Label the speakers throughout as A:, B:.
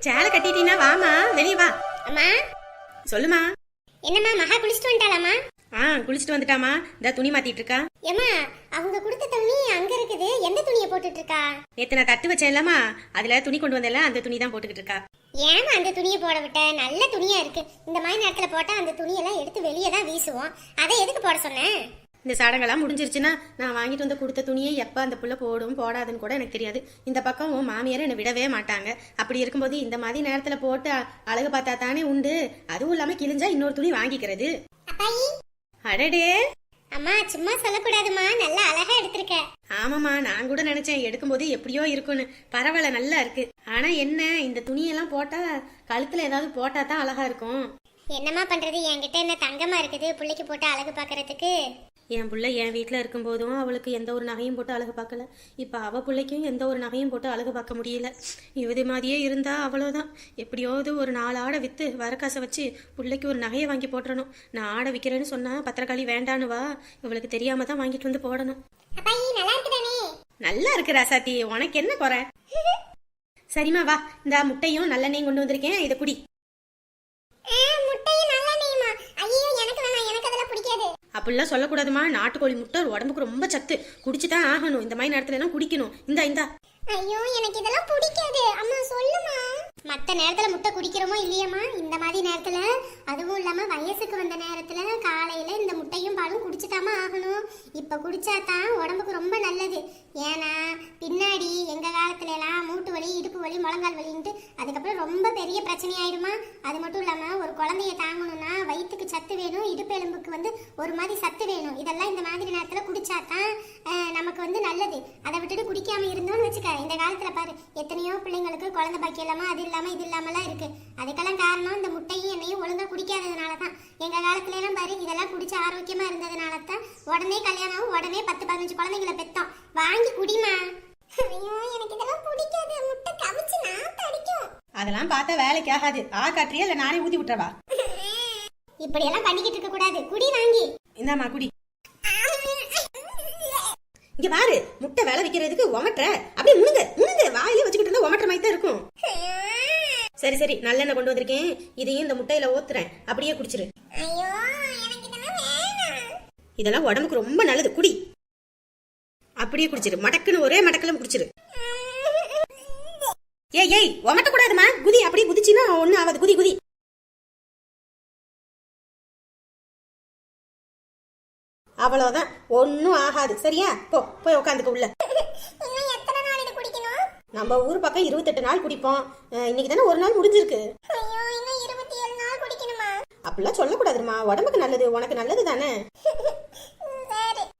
A: சேலை கட்டிட்டீனா வாமா, வெளியே வா.
B: அம்மா
A: சொல்லுமா.
B: என்னம்மா மகா குளிச்சுட்டு வந்துட்டாளாமா?
A: குளிச்சுட்டு வந்துட்டாமா. இந்த துணி மாத்திட்டு இருக்கா.
B: ஏமா அவங்க கொடுத்த துணி அங்க இருக்குது, எந்த துணியை போட்டுட்டு இருக்கா?
A: நேத்து நான் தட்டு வச்சேன் இல்லம்மா, அதுல துணி கொண்டு வந்தேன்ல, அந்த துணி தான் போட்டுக்கிட்டு இருக்கா.
B: ஏமா அந்த துணியை போட விட்ட? நல்ல துணியா இருக்கு. இந்த மாதிரி நேரத்துல போட்டா அந்த துணியெல்லாம் எடுத்து வெளியே தான் வீசுவோம். அதை எதுக்கு போட சொன்னேன்?
A: இந்த சடங்கெல்லாம் முடிஞ்சிருச்சுன்னா நான் வாங்கிட்டு வந்து கொடுத்த துணியை எப்போ அந்த புள்ள போடும் போடாதுன்னு கூட எனக்கு தெரியாது. இந்த பக்கம் உன் மாமியார் என்னை விடவே மாட்டாங்க. அப்படி இருக்கும்போது இந்த மாதிரி நேரத்தில் போட்டு அழகு பார்த்தா தானே உண்டு. அதுவும் இல்லாமல் கிழிஞ்சா இன்னொரு துணி வாங்கிக்கிறது. அடடே
B: அம்மா சும்மா சொல்லக்கூடாதுமா, நல்லா அழகா எடுத்திருக்க.
A: ஆமாம்மா, நான் கூட நினைச்சேன் எடுக்கும்போது எப்படியோ இருக்குன்னு. பரவாயில்ல, நல்லா இருக்கு. ஆனா என்ன, இந்த துணியெல்லாம் போட்டா கழுத்துல ஏதாவது போட்டா தான் அழகா இருக்கும்.
B: என்னம்மா பண்றது, என்கிட்ட என்ன தங்கமா இருக்குது பிள்ளைக்கு போட்டு அழகு பாக்குறதுக்கு?
A: என் பிள்ளை என் வீட்டில் இருக்கும்போதும் அவளுக்கு எந்த ஒரு நகையும் போட்டு அழகு பார்க்கல. இப்போ அவள் பிள்ளைக்கும் எந்த ஒரு நகையும் போட்டு அழகு பார்க்க முடியல. இது மாதிரியே இருந்தா அவ்வளோதான். எப்படியாவது ஒரு 4 ஆடை விற்று வரக்காசை வச்சு பிள்ளைக்கு ஒரு நகையை வாங்கி போட்டுறணும். நான் ஆடை விற்கிறேன்னு சொன்னால் பத்திரக்காளி வேண்டான்னு வா, இவளுக்கு தெரியாம தான் வாங்கிட்டு வந்து போடணும். நல்லா இருக்கு ராசாத்தி, உனக்கு என்ன குறை? சரிம்மா வா, இந்த முட்டையும் நல்லெண்ணையும் கொண்டு வந்திருக்கேன், இதை குடி. அப்படிலாம் சொல்லக்கூடாதுமா. நாட்டுக்கோழி முட்டை உடம்புக்கு ரொம்ப சத்து, குடிச்சுதான் ஆகணும். இந்த மாதிரி நேரத்துல எல்லாம் குடிக்கணும். இந்தா.
B: ஐயோ எனக்கு இதெல்லாம் பிடிக்காது அம்மா, சொல்லுமா. மற்ற நேரத்துல முட்டை குடிக்கிறோமோ இல்லையம்மா, இந்த மாதிரி நேரத்துல, அதுவும் இல்லாம வயசுக்கு வந்த நேரத்துல காலையில இந்த முட்டையும் பாலும் குடிச்சுதாமா ஆகணும். இப்ப குடிச்சாதான் உடம்புக்கு ரொம்ப நல்லது. ஏன்னா பின்னாடி எங்க காலத்துல எல்லாம் மூட்டு வலி, இடுப்பு வலி, முழங்கால் வலின்ட்டு அதுக்கப்புறம் ரொம்ப பெரிய பிரச்சனை ஆயிடுமா. அது மட்டும் இல்லாம ஒரு குழந்தைய தாங்கணும்னா வயிற்றுக்கு சத்து வேணும், இடுப்பு எலும்புக்கு வந்து ஒரு மாதிரி சத்து வேணும். இதெல்லாம் இந்த மாதிரி நேரத்துல குடிச்சாதான் நமக்கு வந்து நல்லது. அதை விட்டுட்டு குடிக்காம இருந்தோம்னு வச்சுக்க, இந்த காலத்துல பாரு எத்தனையோ பிள்ளைங்களுக்கு குழந்தை பாக்கி இல்லாம அது இல்லாம இது இல்லாமலாம் இருக்கு. அதுக்கெல்லாம் காரணம் இந்த முட்டையும் எண்ணெயும் ஒழுங்கா குடிக்காததுனாலதான். எங்க காலத்துல எல்லாம் பாரு இதெல்லாம் குடிச்சு ஆரோக்கியமா இருந்ததுனாலதான் உடனே கல்யாணம், உடனே 10-15 குழந்தைங்களை பெத்தோம். வாங்கி குடிமா. ஐயோ எனக்கு இதெல்லாம் பிடிக்காது, முட்டை கவிச்சு நாத்து அடிக்கும்.
A: அதெல்லாம் பார்த்தா வேலைக்கு ஆகாது. காட்டுறியா இல்ல நானே ஊத்தி விட்டுறவா?
B: இப்படி எல்லாம் பண்ணிக்கிட்டு இருக்க கூடாது, குடி வாங்கி.
A: இந்தாமா குடி. இங்க பாரு, முட்டை வேலை வைக்கிறதுக்கு ஒமட்டுற, அப்படியே முழுங்க முழுங்க வாயிலே வச்சுக்கிட்டு இருந்தா ஒமட்டுற மாதிரி தான் இருக்கும். சரி நல்லெண்ணெய் கொண்டு வந்திருக்கேன், இதையும் இந்த முட்டையில ஊத்துறேன், அப்படியே குடிச்சிரு. இதெல்லாம் உடம்புக்கு ரொம்ப நல்லது, குடி. அப்படியே குடிச்சிரு, மடக்குன்னு ஒரே மடக்கெல்லாம் குடிச்சிரு. ஏய் ஒமட்ட கூடாதுமா, குதி. அப்படியே குதிச்சின்னா ஒண்ணு ஆகாது, குதி குதி. அவ்வளவுதான், ஒன்னும் ஆகாது. சரியா, போய் உட்காந்துக்க உள்ள. நம்ம ஊர் பக்கம் 28 நாள் குடிப்போம். இன்னைக்கு தானே ஒரு நாள் முடிஞ்சிருக்கு. அப்படிலாம் சொல்லக்கூடாதுமா, உடம்புக்கு நல்லது, உனக்கு நல்லது தானே.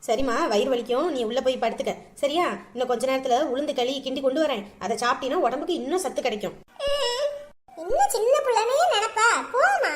A: சரிம்மா, வயிறு வலிக்கும், நீ உள்ள போய் படுத்துக்க. சரியா, இன்னும் கொஞ்ச நேரத்துல உளுந்து களி கிண்டி கொண்டு வரேன், அதை சாப்பிட்டீங்கன்னா உடம்புக்கு இன்னும் சத்து கிடைக்கும்.
B: இன்னும் சின்ன பிள்ளைனே நினைப்பா, போமா.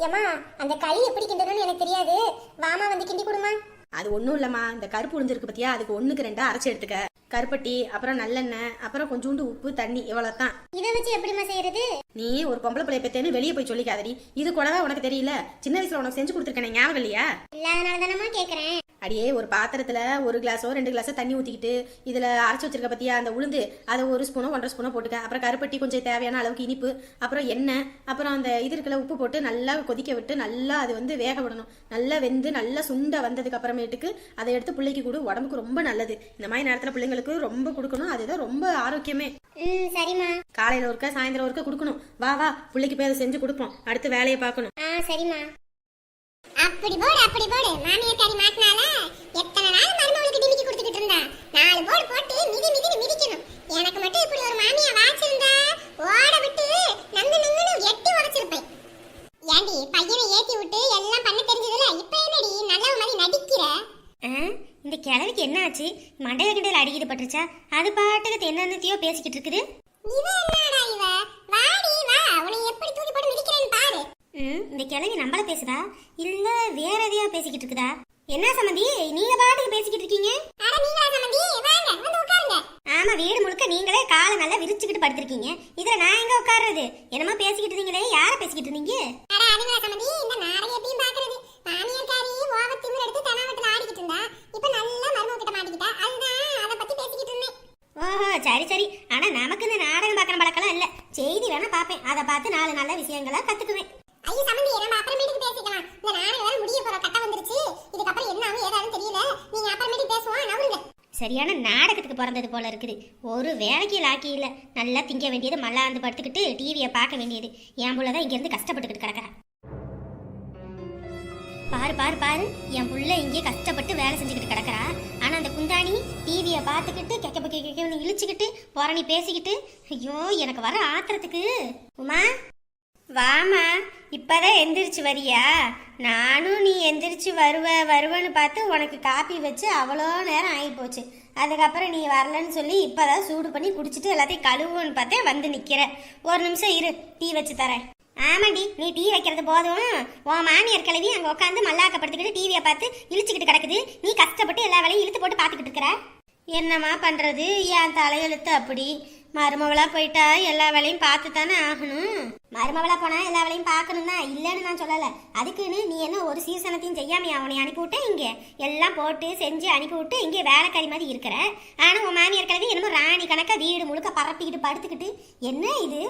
B: ஏமா அந்த களி எப்படி கிண்டணும்னு எனக்கு தெரியாது, வாமா வந்து கிண்டி கொடுமா.
A: அது ஒன்றும் இல்லைம்மா, இந்த கருப்பு உளுந்துருக்கு பத்தியா, அதுக்கு 1க்கு 2 அரைச்சி எடுத்துக்க. கருப்பட்டி, அப்புறம் நல்லெண்ணெய், அப்புறம் கொஞ்சோண்டு உப்பு, தண்ணி, இவ்வளவுதான்.
B: இதை வச்சு எப்படிமா செய்யறது?
A: நீ ஒரு பொம்பளை பிள்ளைய பெத்தேன்னு வெளியே போய் சொல்லிக்காதடி. இது கூடவா உனக்கு தெரியல? சின்ன வயசுல உனக்கு செஞ்சு கொடுத்துருக்கேன், ஞாபகம் இல்லையா?
B: இல்லாதனால தானமா கேக்குறேன்.
A: அடியே ஒரு பாத்திரத்துல 1 கிளாஸோ 2 கிளாஸோ தண்ணி ஊத்திக்கிட்டு இதுல அரைச்சு வச்சிருக்க பத்தியா அந்த உளுந்து, அதை 1 ஸ்பூனோ 1.5 ஸ்பூனோ போட்டுக்க. அப்புறம் கருப்பட்டி, கொஞ்சம் தேவையான அளவுக்கு இனிப்பு, அப்புறம் எண்ணெய், அப்புறம் அந்த இது இருக்குல்ல உப்பு போட்டு நல்லா கொதிக்க விட்டு நல்லா அது வந்து வேக விடணும். நல்லா வெந்து நல்லா சுண்ட வந்ததுக்கு அப்புறமேட்டுக்கு அதை எடுத்து பிள்ளைக்கு கொடு, உடம்புக்கு ரொம்ப நல்லது. இந்த மாதிரி நேரத்துல பிள்ளைங்களுக்கு ரொம்ப கொடுக்கணும், அதுதான் ரொம்ப ஆரோக்கியமே.
B: சரிம்மா.
A: காலையில ஒருக்க சாயந்தரம் ஒருக்க கொடுக்கணும். வா பிள்ளைக்கு போய் அதை செஞ்சு கொடுப்போம், அடுத்து வேலையை பார்க்கணும்.
B: சரிம்மா. அப்படி போடு மாமியார் காரி மாட்டினால எத்தனை நாள் மருமகளுக்கு டிமிக்கி கொடுத்துக்கிட்டு இருந்தா. 4 போடு போட்டு மிதின்னு மிதிக்கணும். எனக்கு மட்டும் இப்படி ஒரு மாமியா வாச்சிருந்தா ஓட விட்டு நங்குன்னு எட்டி உடைச்சிருப்பேன். ஏண்டி பையனை ஏத்தி விட்டு எல்லாம் பண்ண தெரிஞ்சதுல இப்ப என்னடி நல்ல மாதிரி நடிக்கிற?
C: இந்த கிழவிக்கு என்ன ஆச்சு? மண்டைய கிண்டல் அடிக்கிட்டு பட்டுருச்சா? அது பாட்டுக்கு என்னென்னத்தையோ பேசிக்கிட்டு இருக்குது.
B: இவ என்னடா இவ? வாடி வா, உன்னை எப்படி தூக்கி போட்டு மிதிக்கிறேன்னு பாரு.
C: இந்த கிழவி நம்மள பேசுதா இல்ல வேற எதையா பேசிக்கிட்டு இருக்குதா? என்ன சம்மந்தி, நீங்க பாட்டுக்கு பேசிக்கிட்டு இருக்கீங்க?
B: அட நீங்களா சம்மந்தி, வாங்க வந்து உட்காருங்க.
C: ஆமா, வீடு முழுக்க நீங்களே காலை நல்லா விரிச்சுக்கிட்டு படுத்திருக்கீங்க. இதுல நான் எங்க உட்கார்றது? என்னமா பேசிக்கிட்டு இருந்தீங்களே, யார பேசிக்கிட்டு இருந்தீங்க?
B: அட அதுங்களா சம்மந்தி, இந்த நாடகம் எப்படியும் பாக்குறது. மாமியார்காரி ஓவ திமிர் எடுத்து தனாவட்டல ஆடிக்கிட்டு இருந்தா, இப்ப நல்லா மருமக கிட்ட மாட்டிக்கிட்டா. அதுதான் அத பத்தி பேசிக்கிட்டு இருந்தேன்.
C: ஓஹோ, சரி. ஆனா நமக்கு இந்த நாடகம் பார்க்கற பழக்கம் இல்ல. செய்தி வேணா பாப்பேன், விஷயங்களா கத்துக்குவேன்.
B: ஐயோ சமந்தி, நம்ம அப்புறமேட்டுக்கு பேசிக்கலாம். இந்த நானே வேற முடிய போற கட்ட வந்துருச்சு. இதுக்கப்புறம் என்ன ஆகும் ஏதாலும் தெரியல. நீங்க அப்புறமேட்டுக்கு பேசுவோம். நவருங்க.
C: சரியான நாடகத்துக்கு பிறந்தது போல இருக்குது. ஒரு வேலைக்கு லாக்கி இல்லை. நல்லா திங்க வேண்டியது, மல்லாந்து படுத்துக்கிட்டு டிவியை பார்க்க வேண்டியது. என் புள்ள தான் இங்கேருந்து கஷ்டப்பட்டுக்கிட்டு கிடக்குறா. பாரு பாரு பாரு, என் புள்ள இங்கே கஷ்டப்பட்டு வேலை செஞ்சுக்கிட்டு கிடக்குறா. ஆனால் அந்த குந்தாணி டிவியை பார்த்துக்கிட்டு கெக்கன்னு இழிச்சுக்கிட்டு புறணி பேசிக்கிட்டு, ஐயோ எனக்கு வர ஆத்திரத்துக்கு. உமா வாமா, இப்பதான் எந்திரிச்சு வரியா? நானும் நீ எந்திரிச்சு வருவேன்னு பார்த்து உனக்கு காப்பி வச்சு அவ்வளோ நேரம் ஆகி போச்சு. அதுக்கப்புறம் நீ வரலன்னு சொல்லி இப்பதான் சூடு பண்ணி குடிச்சிட்டு எல்லாத்தையும் கழுவுன்னு பார்த்தே வந்து நிக்கிற. ஒரு நிமிஷம் இரு, டீ வச்சு தரேன். ஆமாடி, நீ டீ வைக்கிறது போதும். உன் மாமியார் கிளவி அங்கே உட்காந்து மல்லாக்கப்படுத்திக்கிட்டு டிவியை பார்த்து இழிச்சுக்கிட்டு கிடக்குது. நீ கஷ்டப்பட்டு எல்லா வேலையும் இழுத்து போட்டு பார்த்துக்கிட்டு இருக்கிற. என்னம்மா பண்றது, என் தலையெழுத்து அப்படி. மருமவளா போயிட்டா எல்லா வேலையும் பார்த்து தானே ஆகணும். மருமவளா போனா எல்லா வேலையும் பார்க்கணும் தான், இல்லைன்னு நான் சொல்லலை. அதுக்குன்னு நீ என்ன ஒரு சீசனத்தையும் செய்யாம அவனை அனுப்பிவிட்டேன். இங்கே எல்லாம் போட்டு செஞ்சு அனுப்பிவிட்டு இங்கே வேலைக்காரி மாதிரி இருக்கிற. ஆனால் உன் மாமியார் கிழவி என்னமோ ராணி கணக்கா வீடு முழுக்க பரப்பிக்கிட்டு படுத்துக்கிட்டு, என்ன இது?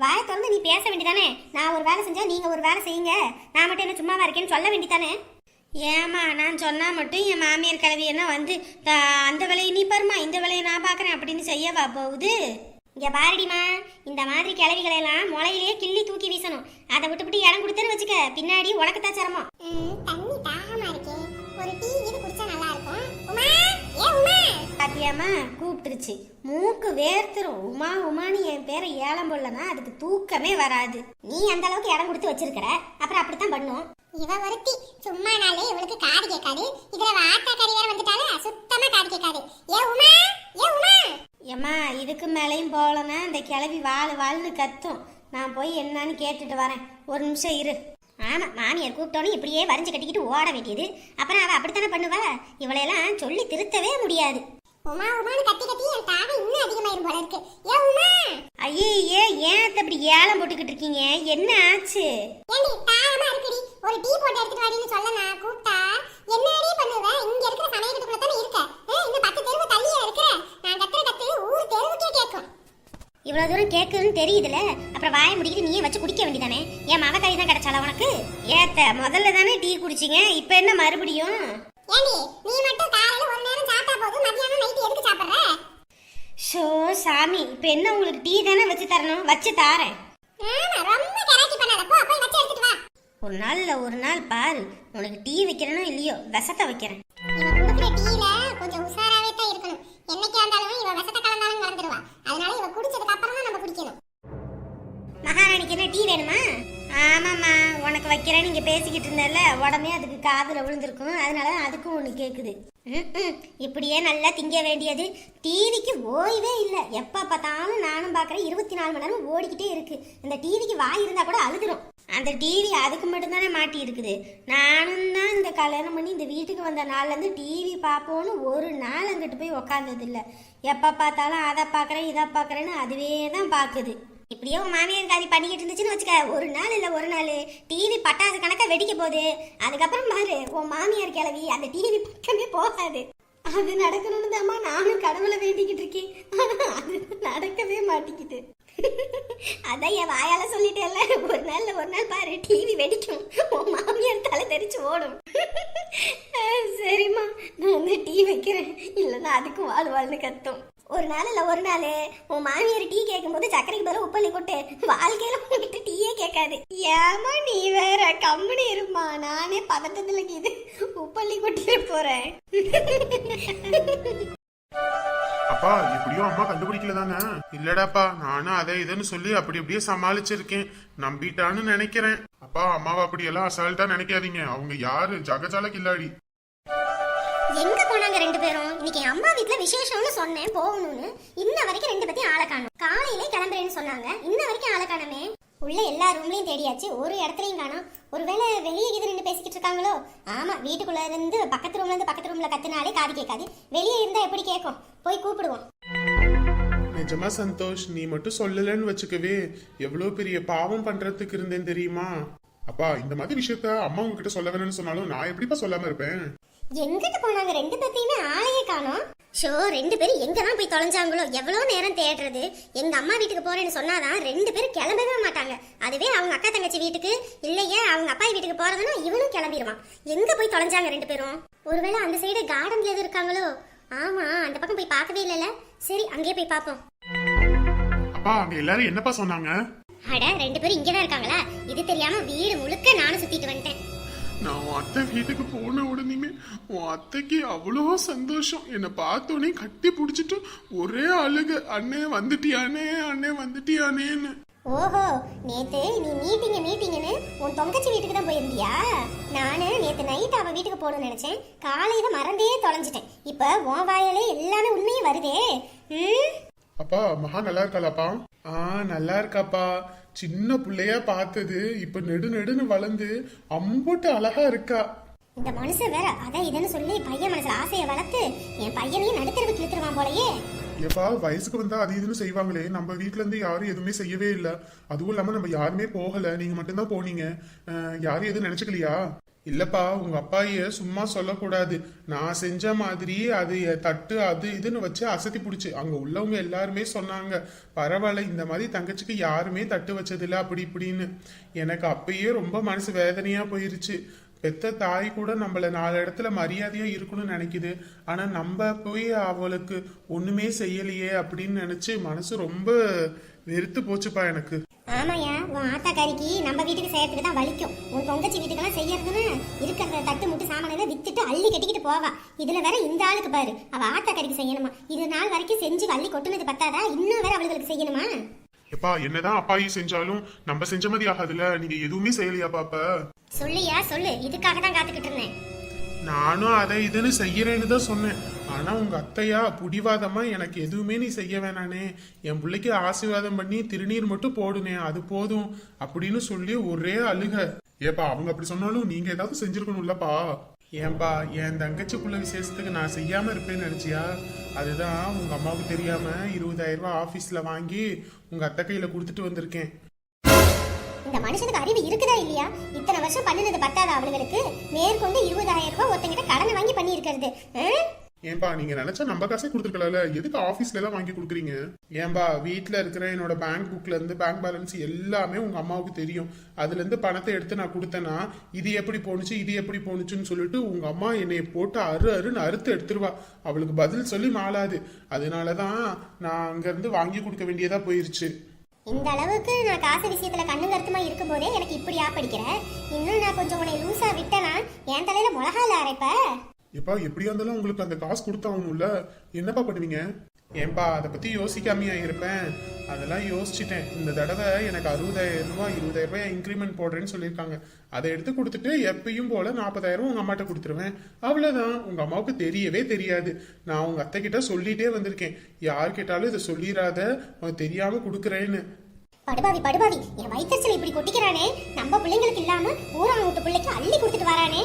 C: வாயை திறந்து நீ பேச வேண்டியதானே? நான் ஒரு வேலை செஞ்சா நீங்க ஒரு வேலை செய்யுங்க, நான் மட்டும் என்ன சும்மாவா இருக்கேன்னு சொல்ல வேண்டியதானே? ஏமா நான் சொன்னா மட்டும் என் மாமியார் கிழவி என்ன வந்து அந்த வேலையை நீ பாருமா, இந்த வேலையை நான் பார்க்குறேன் அப்படின்னு செய்யவா போகுது? இங்கே பாரடிமா, இந்த மாதிரி கிழவிகளெல்லாம் முளையிலேயே கிள்ளி தூக்கி வீசணும். அதை விட்டுவிட்டு இடம் கொடுத்தேன்னு வச்சுக்க, பின்னாடி உனக்குத்தான் சிரமம்.
B: தண்ணி தாகமா இருக்கே, ஒரு டீ இது குடிச்சா நல்லா இருக்கும். உமா, ஏ உமா.
C: பாத்தியாமா, கூப்பிட்டுருச்சு. மூக்கு வேர்த்துரும். உமா உமான்னு என் பேரை ஏலம் போடலன்னா அதுக்கு தூக்கமே வராது. நீ அந்த அளவுக்கு இடம் கொடுத்து வச்சிருக்கிற, அப்புறம் அப்படித்தான் பண்ணும்.
B: இவ ஒருத்தி சும்மானாலே இவளுக்கு காது கேட்காது. இதுல ஆத்தா கறி வேற வந்துட்டாலும் சுத்தமா காது கேட்காது. ஏ உமா, ஏ உமா.
C: ஏம்மா, இதுக்கு மேலேயும் போகலன்னா இந்த கிளவி வாழ்னு கத்தும். நான் போய் என்னன்னு கேட்டுட்டு வரேன். ஒரு நிமிஷம் இரு. ஆமா, மாமியார் கூப்பிட்டோன்னு இப்படியே வரைஞ்சு கட்டிக்கிட்டு ஓட வேண்டியது. அப்புறம் அவ அப்படித்தானே பண்ணுவா. இவளையெல்லாம் சொல்லி திருத்தவே முடியாது.
B: உமா உமான்னு கத்தி கத்தி என் தாகம் இன்னும் அதிகமாயிரும் போல இருக்கு. ஏ உமா.
C: ஐயே, ஏன் அப்படி ஏலம் போட்டுக்கிட்டு இருக்கீங்க? என்ன ஆச்சு?
B: ஏண்டி தாகமா இருக்குடி, ஒரு டீ போட்டு எடுத்துட்டு வாடின்னு சொல்ல நான் கூப்பிட்டா என்னடி பண்ணுவ? இங்க இருக்கிற சமயத்துக்குள்ள தானே இருக்க. இந்த 10 தெருவு தள்ளியா இருக்கிற. நான் கத்துற கத்து ஊர் தெருவுக்கே கேட்கும்.
C: இவ்வளவு தூரம் கேட்குதுன்னு தெரியுதுல, அப்புறம் வாய முடிக்கிட்டு நீயே வச்சு குடிக்க வேண்டியதானே? என் மவக்காரி தான் கிடைச்சால உனக்கு? ஏத்த முதல்ல தானே டீ குடிச்சிங்க, இப்ப என்ன மறுபடியும்?
B: ஏண்டி நீ மட்டும் காலையில ஒரு நேரம் சாப்பிட்டா போதும், மத்தியானம் நைட் எதுக்கு சாப்பிடுற?
C: ஷோ சாமி, இப்ப என்ன உங்களுக்கு டீ தானே வச்சு தரணும், வச்சு தாரேன்.
B: ஆமா, ரொம்ப கராக்கி பண்ணாத. போ போய் வச்சு எடுத்துட்டு வா.
C: ஒரு நாள் பாரு, உனக்கு டீ வைக்கிறனோ இல்லையோ விஷத்தை வைக்கிறேன்.
B: இவ குடுக்குற டீல கொஞ்சம் உஷாராவே தான் இருக்கணும். என்னைக்கா இருந்தாலும் இவ விஷத்தை கலந்தாலும் கலந்துருவா. அதனால இவ குடிச்சதுக்கு அப்புறம் தான் நம்ம குடிக்கணும்.
C: மகாராணிக்கு என்ன டீ வேணுமா? ஆமாம்மா, உனக்கு வைக்கிறேன்னு இங்கே பேசிக்கிட்டு இருந்தல, உடனே அதுக்கு காதில் விழுந்திருக்கும். அதனால அதுக்கும் ஒன்று கேட்குது. இப்படியே நல்லா திங்க வேண்டியது. டிவிக்கு ஓய்வே இல்லை. எப்போ பார்த்தாலும் நானும் பார்க்குறேன், 24 மணி நேரம் ஓடிக்கிட்டே இருக்கு. இந்த டிவிக்கு வாய் இருந்தால் கூட அழுதுடும். அந்த டிவி அதுக்கு மட்டும்தானே மாட்டி இருக்குது. நானும் தான் இந்த கல்யாணம் பண்ணி இந்த வீட்டுக்கு வந்த நாள்லேருந்து டிவி பார்ப்போன்னு ஒரு நாள் அங்கிட்டு போய் உக்காந்தது இல்லை. எப்போ பார்த்தாலும் அதை பார்க்குறேன் இதை பார்க்குறேன்னு அதுவே தான் பார்க்குது. இப்படியே உன் மாமியார் காதி பண்ணிக்கிட்டு இருந்துச்சுன்னு வச்சுக்க, ஒரு நாள் இல்லை ஒரு நாள் டிவி பட்டாசு கணக்காக வெடிக்க போகுது. அதுக்கப்புறம் பாரு, உன் மாமியார் கிளவி அந்த டிவி பக்கமே போகாது. அது நடக்கணும்னு தாம்மா நானும் கடவுளை வேண்டிக்கிட்டு இருக்கேன். அது நடக்கவே மாட்டேங்குது. அதான் என் வாயால சொல்லிட்டேன்ல, ஒரு நாள் பாரு டிவி வெடிக்கும், உன் மாமியார் தலை தெரிச்சு ஓடும். சரிம்மா, நான் வந்து டீ வைக்கிறேன், இல்லைன்னா அதுக்கு வாழ்னு கத்தும். ஒரு நாள் இல்லை ஒரு நாள் உன் மாமியார் டீ கேட்கும்போது சக்கரைக்கு பதிலாக உப்பள்ளி கொட்டு. வாழ்க்கையில உங்ககிட்ட டீயே கேட்காது. ஏமா நீ வேற, கம்பெனி இருமா, நானே பதட்டத்துல இது உப்பள்ளி கொட்டிட்டு போறேன்.
D: அப்பா, எப்படியும் அம்மா கண்டுபிடிக்கல தானே? இல்லடாப்பா, நானும் அதை இதுன்னு சொல்லி அப்படி அப்படியே சமாளிச்சிருக்கேன். நம்பிட்டான்னு நினைக்கிறேன். அப்பா, அம்மாவை அப்படியெல்லாம் அசால்ட்டா நினைக்காதீங்க. அவங்க யாரு? ஜகஜால கில்லாடி.
C: எங்க போனாங்க 2 பேரும்? இன்னைக்கு அம்மா வீட்டுல விசேஷம்னு சொன்னேன் போகணும்னு. இன்ன வரைக்கும் 2 பேத்தையும் ஆளை காணும். காலையிலே கிளம்புறேன்னு சொன்னாங்க, இன்ன வரைக்கும் ஆளை காணமே. உள்ள எல்லா ரூம்லயும் தேடியாச்சு, ஒரு இடத்துலயும் காணோம். ஒருவேளை வெளியே இது 2 பேசிக்கிட்டு இருக்காங்களோ? ஆமா, வீட்டுக்குள்ள இருந்து பக்கத்து ரூம்ல கத்துனாலே காது கேட்காது. வெளியே இருந்தா எப்படி கேட்கும்? போய் கூப்பிடுவோம்.
D: நிஜமா சந்தோஷ், நீ மட்டும் சொல்லலன்னு வச்சுக்கவே எவ்வளவு பெரிய பாவம் பண்றதுக்கு இருந்தேன் தெரியுமா? அப்பா, இந்த மாதிரி விஷயத்த அம்மா உங்ககிட்ட சொல்ல வேணும்னு சொன்னாலும் நான் எப்படிப்பா சொல்லாம இருப்பேன்?
C: எங்கிட்டு போனாங்க 2 பேத்தையுமே ஆளையே காணோம். ஷோ 2 பேரும் எங்க தான் போய் தொலைஞ்சாங்களோ? எவ்வளவு நேரம் தேடுறது? எங்க அம்மா வீட்டுக்கு போறேன்னு சொன்னாதான் 2 பேரும் கிளம்பவே மாட்டாங்க. அதுவே அவங்க அக்கா தங்கச்சி வீட்டுக்கு இல்லையே அவங்க அப்பா வீட்டுக்கு போறதுன்னா இவனும் கிளம்பிடுவான். எங்க போய் தொலைஞ்சாங்க 2 பேரும்? ஒருவேளை அந்த சைடு கார்டன்ல எதுவும் இருக்காங்களோ? ஆமா, அந்த பக்கம் போய் பார்க்கவே இல்லைல்ல. சரி, அங்கேயே போய் பார்ப்போம்.
D: அப்பா அங்க எல்லாரும் என்னப்பா சொன்னாங்க?
C: அட 2 பேரும் இங்கதான் இருக்காங்களா? இது தெரியாம வீடு முழுக்க நானும் சுத்திட்டு வந்துட்டேன்.
D: நான் உன் அத்தை வீட்டுக்கு போன உடனேயுமே உன் அத்தைக்கு அவ்வளோ சந்தோஷம். என்னை பார்த்தோன்னே கட்டி பிடிச்சிட்டு ஒரே அழுக, அண்ணே வந்துட்டியானே, அண்ணே வந்துட்டியானேன்னு.
C: ஓஹோ, நேத்து நீ மீட்டிங்னு உன் தொங்கச்சி வீட்டுக்கு தான் போயிருந்தியா? நானு நேத்து நைட் அவ வீட்டுக்கு போகணும்னு நினைச்சேன். காலையில மறந்தே தொலைஞ்சிட்டேன். இப்ப உன் வாயிலே எல்லாமே உண்மையும் வருதே.
D: அப்பா மகா நல்லா இருக்காளாப்பா? நல்லா இருக்காப்பா. சின்ன பிள்ளையா பார்த்தது இப்ப நெடுன்னு வளர்ந்து அம்புட்டு அழகா இருக்கா.
C: இந்த மனுஷன் வேற அதான் இதுன்னு சொல்லி பையன் மனசுல ஆசையை வளர்த்து என் பையனையும் நடுத்தரவுக்கு இழுத்துருவான் போலயே.
D: ஏப்பா வயசுக்கு வந்தா அது இதுன்னு செய்வாங்களே, நம்ம வீட்டுல இருந்து யாரும் எதுவுமே செய்யவே இல்லை. அதுவும் இல்லாம நம்ம யாருமே போகல, நீங்க மட்டும்தான் போனீங்க. யாரும் எதுவும் நினைச்சுக்கலையா? இல்லப்பா உங்க அப்பாய சும்மா சொல்லக்கூடாது. நான் செஞ்ச மாதிரி அது தட்டு அது இதுன்னு வச்சு அசத்தி பிடிச்சு அங்க உள்ளவங்க எல்லாருமே சொன்னாங்க, பரவாயில்ல இந்த மாதிரி தங்கச்சிக்கு யாருமே தட்டு வச்சதில்ல அப்படி இப்படின்னு. எனக்கு அப்பயே ரொம்ப மனசு வேதனையா போயிருச்சு. பெத்த தாய் கூட நம்மள 4 இடத்துல மரியாதையா இருக்கணும்னு நினைக்குது, ஆனா நம்ம போய் அவளுக்கு ஒண்ணுமே செய்யலையே அப்படின்னு நினைச்சு மனசு ரொம்ப வெறுத்து போச்சுப்பா எனக்கு.
C: ஆமாயா, உன் ஆத்தாக்காரிக்கு நம்ம வீட்டுக்கு செய்யறதுக்கு தான் வலிக்கும். உன் தொங்கச்சி வீட்டுக்கெல்லாம் செய்யறதுன்னு இருக்கிற தட்டு முட்டு சாமானெல்லாம் வித்துட்டு அள்ளி கட்டிக்கிட்டு போவா. இதுல வேற இந்த ஆளுக்கு பாரு, அவ ஆத்தாக்காரிக்கு செய்யணுமா? இது நாள் வரைக்கும் செஞ்சு அள்ளி கொட்டுனது பத்தாதா, இன்னும் வேற அவளுக்கு செய்யணுமா?
D: எப்பா என்னதான் அப்பாயி செஞ்சாலும் நம்ம செஞ்ச மாதிரி ஆகாதுல. நீங்க எதுவுமே செய்யலையா பாப்பா?
C: சொல்லியா சொல்லு, இதுக்காக தான் காத்துக்கிட்டு இருந்தேன்.
D: நானும் அதை இதுன்னு செய்யறேன்னு தான் சொன்னேன். ஆனா உங்க அத்தையா புடிவாதமா எனக்கு எதுவுமே நீ செய்ய வேணானே, என் பிள்ளைக்கு ஆசீர்வாதம் பண்ணி திருநீர் மட்டும் போடுனே அது போதும் அப்படின்னு சொல்லி ஒரே அழுக. ஏப்பா அவங்க அப்படி சொன்னாலும் நீங்க ஏதாவது செஞ்சிருக்கணும்லப்பா. ஏன்பா என் தங்கச்சிக்குள்ள விசேஷத்துக்கு நான் செய்யாம இருப்பேன்னு நினைச்சியா? அதுதான் உங்க அம்மாவுக்கு தெரியாம 20,000 ரூபாய் ஆபீஸ்ல வாங்கி உங்க அத்தை கையில கொடுத்துட்டு வந்திருக்கேன்.
C: இந்த மனுஷனுக்கு அறிவு இருக்குதா இல்லையா? இத்தனை வருஷம் பண்ணினது பத்தாதா அவளுக்கு? மேற்கொண்டு 20,000 ரூபாய் ஒருத்தங்கிட்ட கடனை வாங்கி பண்ணி இருக்கிறது.
D: ஏன்பா நீங்க நினைச்சா நம்ம காசே கொடுத்துருக்கல, எதுக்கு ஆபீஸ்ல எல்லாம் வாங்கி கொடுக்குறீங்க? ஏன்பா வீட்டுல இருக்கிற என்னோட பேங்க் புக்ல இருந்து பேங்க் பேலன்ஸ் எல்லாமே உங்க அம்மாவுக்கு தெரியும். அதுல இருந்து பணத்தை எடுத்து நான் கொடுத்தேன்னா இது எப்படி போனுச்சு இது எப்படி போனுச்சுன்னு சொல்லிட்டு உங்க அம்மா என்னைய போட்டு அருன்னு அறுத்து எடுத்துருவா. அவளுக்கு பதில் சொல்லி மாளாது. அதனாலதான் நான் அங்க இருந்து வாங்கி கொடுக்க வேண்டியதா போயிருச்சு.
C: இந்த அளவுக்கு நான் காசு விஷயத்துல கண்ணு கருத்துமா இருக்கும் போதே எனக்கு இப்படியா படிக்கிறேன். இன்னும் நான் கொஞ்சம் உன்னை லூசா விட்டேனா என் தலையில மிளகால அரைப்ப.
D: எப்பா எப்படியா இருந்தாலும் உங்களுக்கு அந்த காசு கொடுத்தாகணும்ல, என்னப்பா பண்ணுவீங்க? ஏன்பா அதை பத்தி யோசிக்காமையா இருப்பேன்? அதெல்லாம் யோசிச்சுட்டேன். இந்த தடவை எனக்கு 60,000 ரூபாய் 20,000 ரூபாய் இன்க்ரிமெண்ட் போடுறேன்னு சொல்லியிருக்காங்க. அதை எடுத்து கொடுத்துட்டு எப்பயும் போல 40,000 உங்க அம்மாட்ட கொடுத்துருவேன். அவ்வளவுதான். உங்க அம்மாவுக்கு தெரியவே தெரியாது. நான் உங்க அத்தை கிட்ட சொல்லிட்டே வந்திருக்கேன், யார் கேட்டாலும் இதை சொல்லிடாத, உனக்கு தெரியாம கொடுக்குறேன்னு.
C: படுபாவி என் வயிற்றுல இப்படி கொட்டிக்கிறானே, நம்ம பிள்ளைங்களுக்கு இல்லாம ஊரா வீட்டு பிள்ளைக்கு அள்ளி கொடுத்துட்டு வரானே.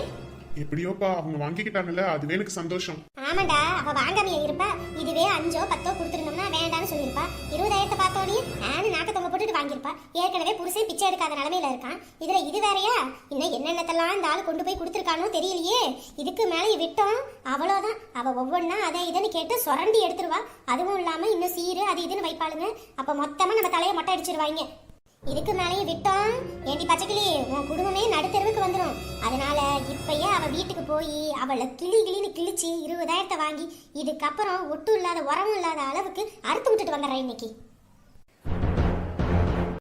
D: எப்படியோப்பா அவங்க வாங்கிக்கிட்டாங்கல்ல, அதுவே எனக்கு சந்தோஷம்.
C: ஆமாண்டா, அவ வாங்காமையா இருப்பா. இதுவே 5ஓ 10ஓ கொடுத்துருந்தோம்னா வேண்டான்னு சொல்லியிருப்பா. 20,000 பார்த்தோன்னே ஆனு நாக்க தொங்க போட்டுட்டு வாங்கியிருப்பா. ஏற்கனவே புருஷன் பிச்சை எடுக்காத நிலைமையில இருக்கான். இதுல இது வேறையா? இன்னும் என்னென்னத்தெல்லாம் இந்த ஆள் கொண்டு போய் கொடுத்துருக்கானோ தெரியலையே. இதுக்கு மேலே விட்டோம் அவ்வளோதான். அவ ஒவ்வொன்னா அதை இதுன்னு கேட்டு சுரண்டி எடுத்துருவா. அதுவும் இல்லாம இன்னும் சீரு அது இதுன்னு வைப்பாளுங்க. அப்ப மொத்தமா நம்ம தலையை மொட்டை அடிச்சிருவாங்க. இதுக்கு மேலேயும் விட்டோம் ஏண்டி பச்சைக்கிளி, உன் குடும்பமே நடுத்தெருவுக்கு வந்துடும். அதனால இப்பயே அவ வீட்டுக்கு போய் அவளை கிளின்னு கிழிச்சு 20,000 வாங்கி இதுக்கப்புறம் ஒட்டும் இல்லாத உரமும் இல்லாத அளவுக்கு அறுத்து விட்டுட்டு வந்துடுறேன் இன்னைக்கு.